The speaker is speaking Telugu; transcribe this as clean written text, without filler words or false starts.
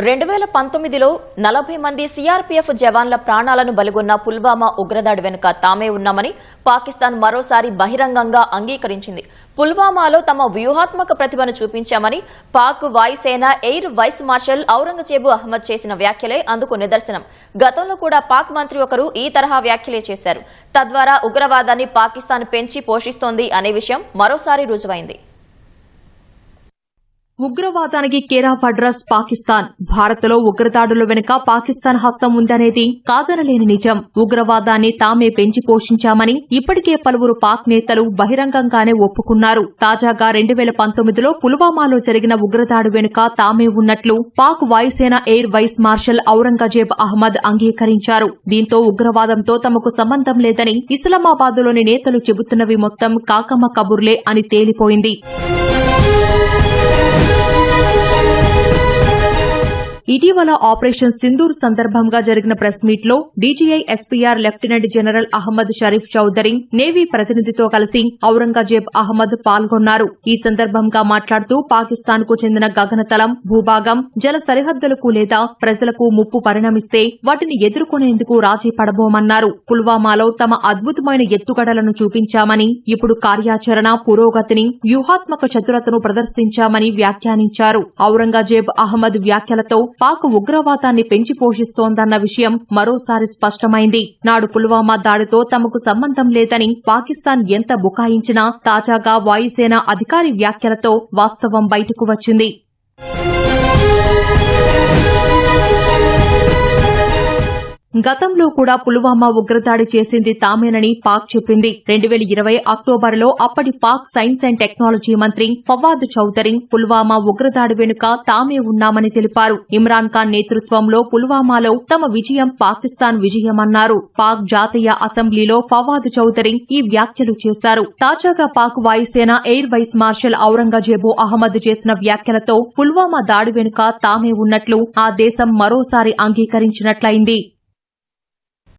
2019లో 40 మంది సిఆర్పీఎఫ్ జవాన్ల ప్రాణాలను బలిగొన్న పుల్వామా ఉగ్రదాడి వెనుక తామే ఉన్నామని పాకిస్తాన్ మరోసారి బహిరంగంగా అంగీకరించింది. పుల్వామాలో తమ వ్యూహాత్మక ప్రతిభను చూపించామని పాక్ వాయుసేన air vice marshal Aurangzeb Ahmed చేసిన వ్యాఖ్యలే అందుకు నిదర్శనం. గతంలో కూడా పాక్ మంత్రి ఒకరు ఈ తరహా వ్యాఖ్యలే చేశారు. తద్వారా ఉగ్రవాదాన్ని పాకిస్తాన్ పెంచి పోషిస్తోంది అనే విషయం మరోసారి రుజువైంది. ఉగ్రవాదానికి కేర్ ఆఫ్ అడ్రస్ పాకిస్తాన్. భారత్లో ఉగ్రదాడుల వెనుక పాకిస్తాన్ హస్తం ఉందనేది కాదనలేని నిజం. ఉగ్రవాదాన్ని తామే పెంచి పోషించామని ఇప్పటికే పలువురు పాక్ నేతలు బహిరంగంగానే ఒప్పుకున్నారు. తాజాగా 2019లో పుల్వామాలో జరిగిన ఉగ్రదాడి వెనుక తామే ఉన్నట్లు పాక్ వాయుసేన air vice marshal Aurangzeb Ahmed అంగీకరించారు. దీంతో ఉగ్రవాదంతో తమకు సంబంధం లేదని ఇస్లామాబాద్లోని నేతలు చెబుతున్నవి మొత్తం కాకమ్మ కబుర్లే అని తేలిపోయింది. ఇటీవల ఆపరేషన్ సింధూర్ సందర్భంగా జరిగిన ప్రెస్ మీట్ లో DGI SPR lieutenant general Ahmed Sharif Chaudhry navy ప్రతినిధితో కలిసి ఔరంగజేబ్ అహ్మద్ పాల్గొన్నారు. ఈ సందర్భంగా మాట్లాడుతూ పాకిస్తాన్ కు చెందిన గగనతలం, భూభాగం, జల సరిహద్దులకు లేదా ప్రజలకు ముప్పు పరిణమిస్తే వాటిని ఎదుర్కొనేందుకు రాజీ పడబోమన్నారు. పుల్వామాలో తమ అద్భుతమైన ఎత్తుగడలను చూపించామని, ఇప్పుడు కార్యాచరణ పురోగతిని, వ్యూహాత్మక చతురతను ప్రదర్శించామని వ్యాఖ్యానించారు. ఔరంగజేబ్ అహ్మద్ వ్యాఖ్యలతో పాక్ ఉగ్రవాదాన్ని పెంచి పోషిస్తోందన్న విషయం మరోసారి స్పష్టమైంది. నాడు పుల్వామా దాడితో తమకు సంబంధం లేదని పాకిస్తాన్ ఎంత బుకాయించినా తాజాగా వాయుసేన అధికారి వ్యాఖ్యలతో వాస్తవం బయటకు వచ్చింది. గతంలో కూడా పుల్వామా ఉగ్రదాడి చేసింది తామేనని పాక్ చెప్పింది. 2020 అక్టోబర్లో అప్పటి పాక్ సైన్స్ అండ్ టెక్నాలజీ మంత్రి ఫవాద్ చౌదరి పుల్వామా ఉగ్రదాడి వెనుక తామే ఉన్నామని తెలిపారు. ఇమ్రాన్ ఖాన్ నేతృత్వంలో పుల్వామాలో తమ విజయం పాకిస్తాన్ విజయమన్నారు. పాక్ జాతీయ అసెంబ్లీలో ఫవాద్ చౌదరి ఈ వ్యాఖ్యలు చేశారు. తాజాగా పాక్ వాయుసేన air vice marshal Aurangzeb Ahmed చేసిన వ్యాఖ్యలతో పుల్వామా దాడి వెనుక తామే ఉన్నట్లు ఆ దేశం మరోసారి అంగీకరించినట్లయింది.